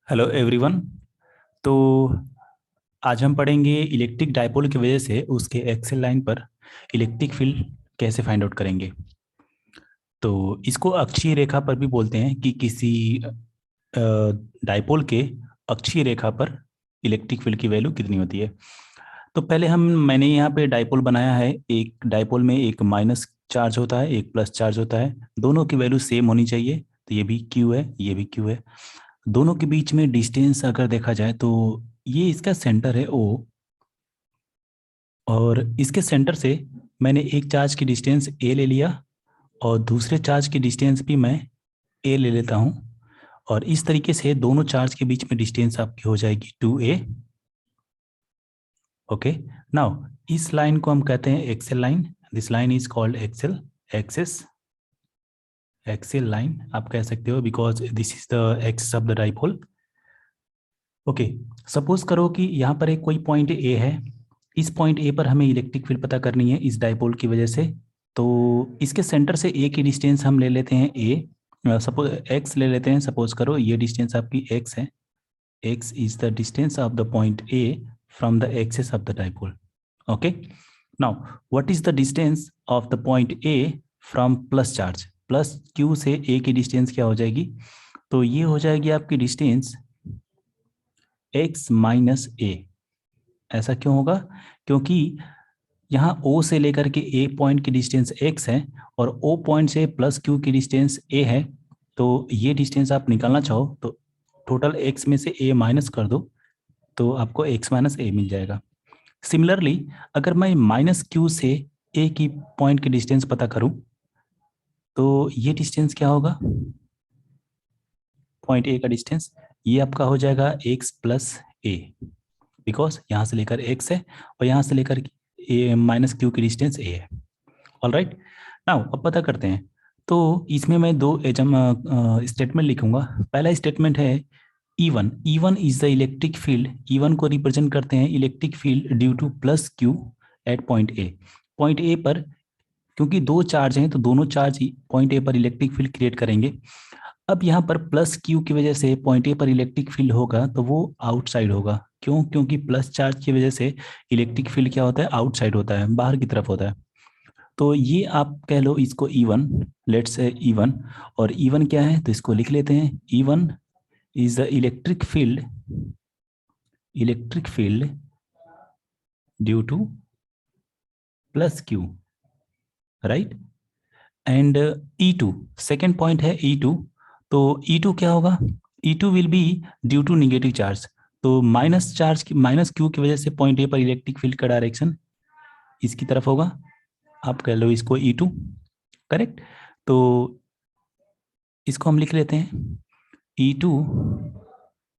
Hello everyone. तो आज हम पढ़ेंगे इलेक्ट्रिक डायपोल की वजह से उसके एक्सेल लाइन पर इलेक्ट्रिक फील्ड कैसे फाइंड आउट करेंगे। तो इसको अक्षीय रेखा पर भी बोलते हैं कि किसी डायपोल के अक्षीय रेखा पर इलेक्ट्रिक फील्ड की वैल्यू कितनी होती है। तो पहले मैंने यहाँ पे डायपोल बनाया है। एक डायपोल में एक माइनस चार्ज होता है, एक प्लस चार्ज होता है। दोनों की वैल्यू सेम होनी चाहिए। तो ये भी क्यू है, ये भी क्यू है। दोनों के बीच में डिस्टेंस अगर देखा जाए तो ये इसका सेंटर है ओ, और इसके सेंटर से मैंने एक चार्ज की डिस्टेंस ए ले लिया और दूसरे चार्ज की डिस्टेंस भी मैं ए ले लेता हूँ। और इस तरीके से दोनों चार्ज के बीच में डिस्टेंस आपकी हो जाएगी 2a। ओके, नाउ इस लाइन को हम कहते हैं axial line. This line is called axial axis, axial line आप कह सकते हो, because this is the axis of the dipole. Okay, suppose करो कि यहाँ पर एक कोई पॉइंट ए है। इस पॉइंट ए पर हमें इलेक्ट्रिक फील्ड पता करनी है इस डाइपोल की वजह से। तो इसके सेंटर से ए की डिस्टेंस हम ले लेते हैं ए, सपोज एक्स ले लेते हैं। सपोज करो ये डिस्टेंस आपकी एक्स है। X is the distance of the point A from the axis of the dipole. Okay, now what is the distance of the point A from plus charge. Plus Q से ए की distance क्या हो जाएगी? तो ये हो जाएगी आपकी डिस्टेंस x माइनस ए। ऐसा क्यों होगा? क्योंकि यहाँ O से लेकर के A पॉइंट की डिस्टेंस x है और O पॉइंट से प्लस Q की डिस्टेंस A है। तो ये डिस्टेंस आप निकालना चाहो तो टोटल x में से A माइनस कर दो, तो आपको x माइनस ए मिल जाएगा। सिमिलरली अगर मैं माइनस क्यू से A की पॉइंट की डिस्टेंस पता करूं तो ये डिस्टेंस क्या होगा? पॉइंट A का डिस्टेंस ये आपका हो जाएगा x प्लस ए, बिकॉज यहाँ से लेकर x है और यहाँ से लेकर ए माइनस क्यू की डिस्टेंस a है। ऑल राइट, नाउ अब पता करते हैं। तो इसमें मैं दो स्टेटमेंट लिखूंगा। पहला स्टेटमेंट है E1। E1 is the electric field. E1 को रिप्रेजेंट करते हैं electric field due to plus q at point A. Point A पर क्योंकि दो चार्ज हैं तो दोनों चार्ज पॉइंट ए पर इलेक्ट्रिक फील्ड क्रिएट करेंगे। अब यहाँ पर प्लस क्यू की वजह से पॉइंट ए पर इलेक्ट्रिक फील्ड होगा तो वो आउटसाइड होगा। क्यों? क्योंकि प्लस चार्ज की वजह से इलेक्ट्रिक फील्ड क्या होता है? आउटसाइड होता है, बाहर की तरफ होता है। तो ये आप कह लो इसको E1, लेट्स से E1। और E1 क्या है तो इसको लिख लेते हैं। E1 is the electric field due to plus q, right. And E2 second point है E2। तो E2 क्या होगा? E2 will be due to negative charge. तो माइनस चार्ज की, माइनस क्यू की वजह से पॉइंट ए पर इलेक्ट्रिक फील्ड का डायरेक्शन इसकी तरफ होगा। आप कह लो इसको E2, करेक्ट। तो इसको हम लिख लेते हैं E2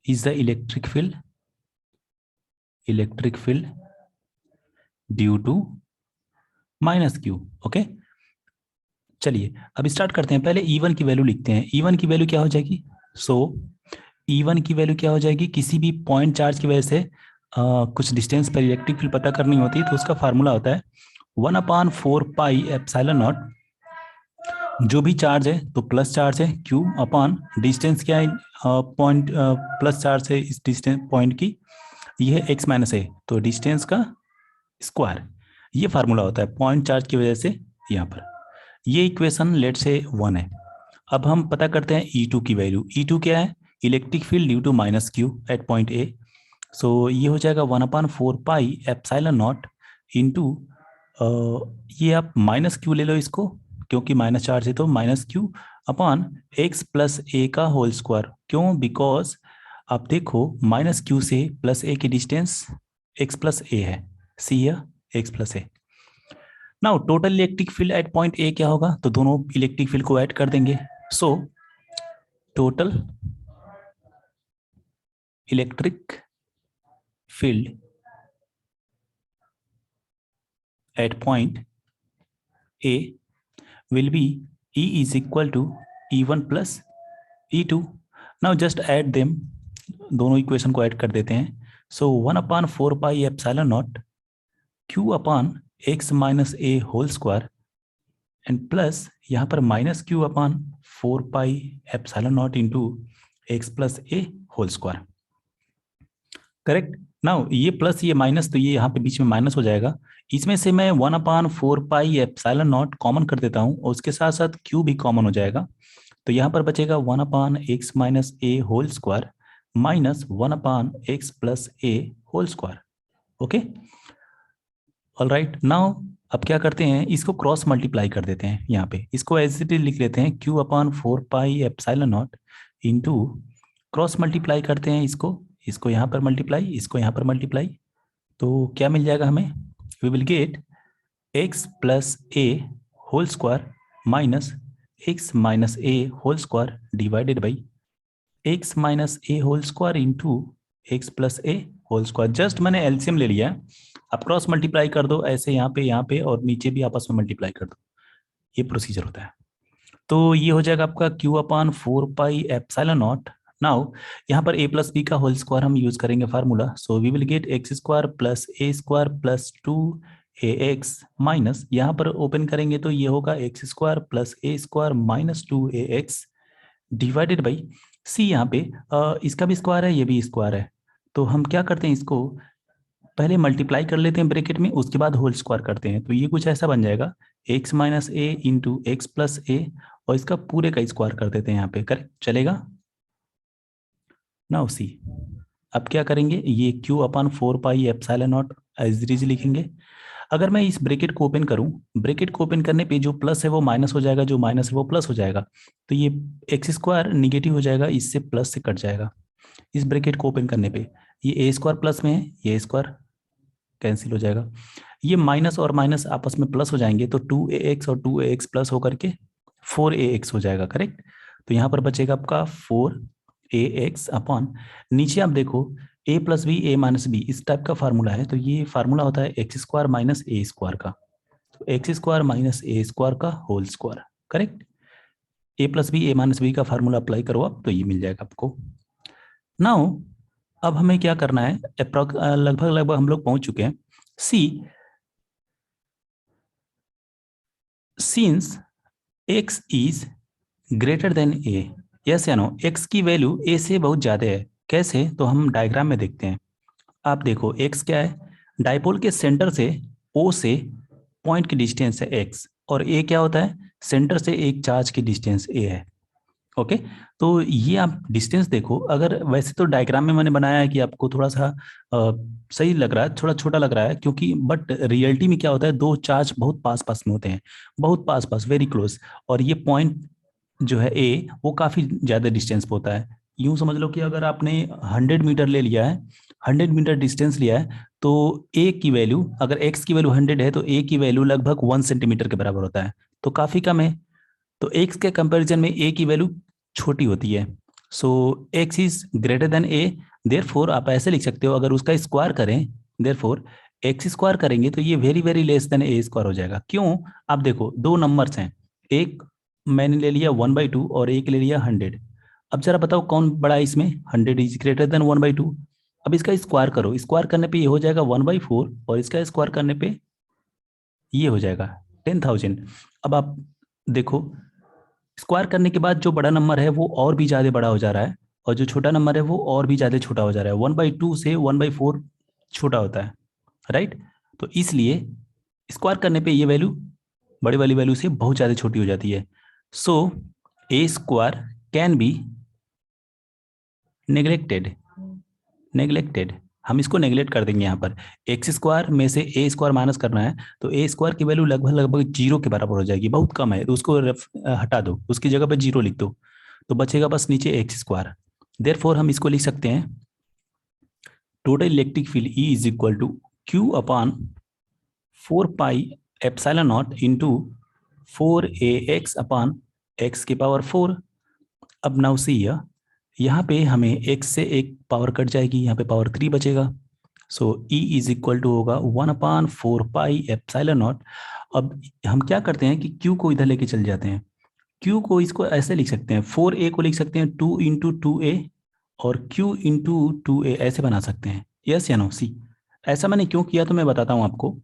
is the electric field due to minus q. Okay, चलिए अब स्टार्ट करते हैं। पहले E1 की वैल्यू लिखते हैं। E1 की वैल्यू क्या हो जाएगी? सो E1 की वैल्यू क्या हो जाएगी? किसी भी पॉइंट चार्ज की वजह से कुछ डिस्टेंस पर इलेक्ट्रिक फील्ड पता करनी होती है तो उसका फार्मूला होता है 1/4 पाई एप्सिलॉन नॉट। जो भी चार्ज है तो प्लस चार्ज है Q अपॉन डिस्टेंस क्या है पॉइंट प्लस चार्ज है इस डिस्टेंस पॉइंट की, ये है x माइनस ए, तो डिस्टेंस का स्क्वायर। ये फार्मूला होता है पॉइंट चार्ज की वजह से यहाँ पर। ये इक्वेशन लेट से 1 है। अब हम पता करते हैं E2 की वैल्यू। E2 क्या है? Electric field due to minus q at point A. So ये हो जाएगा 1/4 पाई एप्सिलॉन नॉट इंटू, ये आप माइनस क्यू ले लो इसको, क्योंकि माइनस चार्ज है तो minus Q upon X plus A का होल स्क्वायर। क्यों? बिकॉज आप देखो माइनस क्यू से प्लस ए की डिस्टेंस एक्स प्लस ए है, सी या X plus A. Now total electric field at point A क्या होगा? तो दोनों इलेक्ट्रिक फील्ड को ऐड कर देंगे। So total electric field at point A will be E is equal to E1 plus E2. Now just add them, दोनों equation को add कर देते हैं। So 1/4 pi epsilon naught Q upon x minus A whole square and plus यहाँ पर minus Q upon 4 pi epsilon naught into x plus ए whole square. Correct. Now ये plus ये minus, तो ये यहाँ पे बीच में माइनस हो जाएगा। इसमें से मैं 1/4 पाई एप्सिलॉन नॉट कॉमन कर देता हूँ और उसके साथ साथ क्यू भी कॉमन हो जाएगा। तो यहाँ पर बचेगा 1/x माइनस ए whole square minus 1/x plus ए whole square. Okay, all right. Now अब क्या करते हैं, इसको क्रॉस मल्टीप्लाई कर देते हैं। यहाँ पे इसको एज इट इज लिख लेते हैं q/4 pi epsilon naught into, cross multiply करते हैं इसको, इसको यहाँ पर मल्टीप्लाई, इसको यहाँ पर मल्टीप्लाई, तो क्या मिल जाएगा हमें, we will get x plus A whole square minus x minus A whole square divided by x minus A whole square into x plus A whole square. Just मैंने एलसीएम ले लिया है, आप क्रॉस मल्टीप्लाई कर दो ऐसे यहाँ पे और नीचे भी आपस में मल्टीप्लाई कर दो, ये प्रोसीजर होता है। तो ये हो जाएगा आपका q/4 pi epsilon not. Now यहाँ पर a प्लस बी का होल स्क्वायर हम यूज करेंगे formula, so we will get X square plus A square plus 2ax minus, यहाँ पर ओपन करेंगे तो ये होगा X square plus A square minus 2ax divided by C. यहाँ पे इसका भी स्क्वायर है, ये भी स्क्वायर है, तो हम क्या करते हैं, इसको पहले मल्टीप्लाई कर लेते हैं ब्रैकेट में, उसके बाद होल स्क्वायर करते हैं। तो ये कुछ ऐसा बन जाएगा x माइनस ए इंटू एक्स प्लस ए, और इसका पूरे का स्क्वायर कर देते हैं यहाँ पे। करेक्ट, चलेगा। नाउ सी, अब क्या करेंगे, ये q/4 pi epsilon naught as it is लिखेंगे। अगर मैं इस ब्रैकेट को ओपन करूं, ब्रैकेट को ओपन करने पे जो प्लस है वो माइनस हो जाएगा, जो माइनस है वो प्लस हो जाएगा, तो ये एक्स स्क्वायर निगेटिव हो जाएगा, इससे प्लस से कट जाएगा। इस ब्रैकेट को ओपन करने पे ये ए स्क्वायर प्लस में है, ये स्क्वायर कैंसिल हो जाएगा, ये माइनस और माइनस आपस में प्लस हो जाएंगे, तो 2ax और 2ax प्लस होकर के 4ax हो जाएगा। करेक्ट, तो यहाँ पर बचेगा आपका 4ax अपॉन, नीचे आप देखो a plus b a minus b इस टाइप का फार्मूला है, तो ये फार्मूला होता है x square minus a square का, तो x square minus a square का whole square. Correct, a plus b a minus b का फार्मूला अप्लाई करो आप, तो ये मिल जाएगा आपको। नाउ अब हमें क्या करना है, लगभग लगभग हम लोग पहुंच चुके हैं। See, since x is greater than a, yes या नो, x की वैल्यू a से बहुत ज्यादा है। कैसे, तो हम डायग्राम में देखते हैं। आप देखो x क्या है, डायपोल के सेंटर से o से पॉइंट की डिस्टेंस है x, और a क्या होता है, सेंटर से एक चार्ज की डिस्टेंस a है। ओके, तो ये आप डिस्टेंस देखो, अगर वैसे तो डायग्राम में मैंने बनाया है कि आपको थोड़ा सा सही लग रहा है, थोड़ा छोटा लग रहा है, क्योंकि बट रियलिटी में क्या होता है, दो चार्ज बहुत पास पास में होते हैं, बहुत पास पास, वेरी क्लोज, और ये पॉइंट जो है ए वो काफी ज्यादा डिस्टेंस पे होता है। यूं समझ लो कि अगर आपने 100 मीटर ले लिया है, 100 मीटर डिस्टेंस लिया है, तो ए की वैल्यू, अगर एक्स की वैल्यू 100 है तो ए की वैल्यू लगभग 1 सेंटीमीटर के बराबर होता है, तो काफी कम है। तो x के कंपैरिजन में a की वैल्यू छोटी होती है, सो x is greater than a, therefore आप ऐसे लिख सकते हो, अगर उसका स्क्वायर करें, देयरफॉर x स्क्वायर करेंगे तो ये very very less than a square हो जाएगा। क्यों, आप देखो दो नंबर्स हैं, एक मैंने ले लिया 1/2 और एक ले लिया 100। अब जरा बताओ कौन बड़ा है इसमें, 100 इज ग्रेटर देन 1/2। अब इसका स्क्वायर करो, स्क्वायर करने पे ये हो जाएगा 1/4, और इसका स्क्वायर करने पे ये हो जाएगा 10,000। अब आप देखो, स्क्वायर करने के बाद जो बड़ा नंबर है वो और भी ज्यादा बड़ा हो जा रहा है, और जो छोटा नंबर है वो और भी ज्यादा छोटा हो जा रहा है, 1/2 से 1/4 छोटा होता है, राइट। तो इसलिए स्क्वायर करने पे ये वैल्यू बड़ी वाली वैल्यू से बहुत ज्यादा छोटी हो जाती है। सो ए स्क्वायर कैन बी नेग्लेक्टेड, हम इसको नेग्लेक्ट कर देंगे। यहाँ पर एक्स स्क्वायर में से ए स्क्वायर माइनस करना है, तो ए स्क्वायर की वैल्यू लगभग लगभग 0 के बराबर हो जाएगी, बहुत कम है, तो उसको हटा दो, उसकी जगह पे 0 लिख दो, तो बचेगा बस नीचे एक्स स्क्वायर। देयरफॉर हम इसको लिख सकते हैं, total electric field E is equal to q/4 pi epsilon naught into 4ax upon x की पावर 4। अब नाउ सी, यहाँ पे हमें x से एक पावर कट जाएगी, यहाँ पे पावर 3 बचेगा, सो E इज इक्वल टू होगा 1/4 पाई एप्सिलॉन नॉट। अब हम क्या करते हैं कि Q को इधर लेके चल जाते हैं, Q को इसको ऐसे लिख सकते हैं, 4a को लिख सकते हैं 2 इंटू 2a, और Q इंटू 2a ऐसे बना सकते हैं, यस या नो। सी, ऐसा मैंने क्यों किया तो मैं बताता हूँ आपको।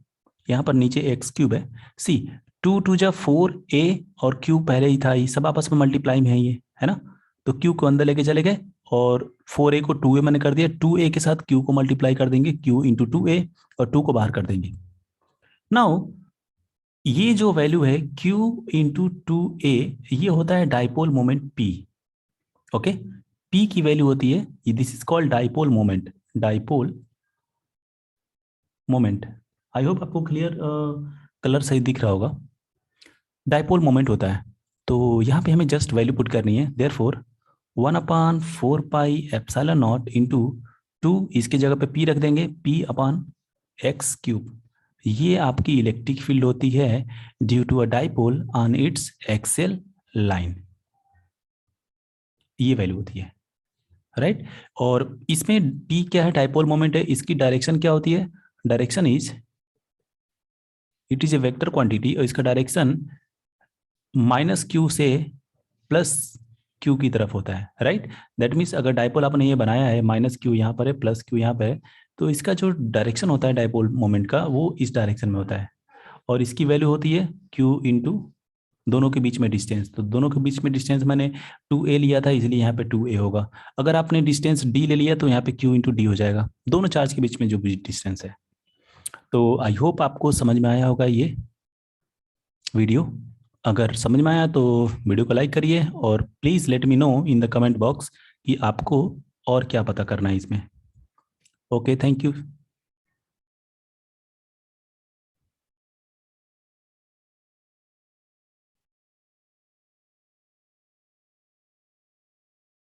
यहाँ पर नीचे x³ है, सी 2 × 4a और Q पहले ही था, ये सब आपस में मल्टीप्लाई में है, ये है ना, तो Q को अंदर लेके चले गए और 4a को 2a मैंने कर दिया, 2a के साथ q को मल्टीप्लाई कर देंगे, q इंटू 2a, और 2 को बाहर कर देंगे। नाउ ये जो वैल्यू है q इंटू 2a, ये होता है dipole moment p। Okay, p की वैल्यू होती है, this is called dipole moment, dipole moment. I hope आपको क्लियर कलर सही दिख रहा होगा। डाइपोल मोमेंट होता है, तो यहाँ पे हमें जस्ट वैल्यू पुट करनी है, देयरफॉर 1/4πε0 इंटू 2, इसकी जगह पे p रख देंगे, p/x³। ये आपकी इलेक्ट्रिक फील्ड होती है due to a dipole on its axial line, ये वैल्यू होती है, राइट। और इसमें p क्या है, डाइपोल मोमेंट है, इसकी डायरेक्शन क्या होती है, direction is, it is a vector quantity, और इसका डायरेक्शन -q से +q की तरफ होता है, राइट। दैट मीन्स अगर डाइपोल आपने ये बनाया है, -q यहाँ पर है, +q यहाँ पर है, तो इसका जो डायरेक्शन होता है डाइपोल मोमेंट का, वो इस डायरेक्शन में होता है। और इसकी वैल्यू होती है q इंटू दोनों के बीच में डिस्टेंस, तो दोनों के बीच में डिस्टेंस मैंने 2a लिया था, इसलिए यहाँ पे 2a होगा। अगर आपने डिस्टेंस d ले लिया तो यहाँ पे q इंटू डी हो जाएगा, दोनों चार्ज के बीच में जो भी डिस्टेंस है। तो आई होप आपको समझ में आया होगा ये वीडियो। अगर समझ में आया तो वीडियो को लाइक करिए, और please let me know in the comment box कि आपको और क्या पता करना है इसमें। Okay, thank you.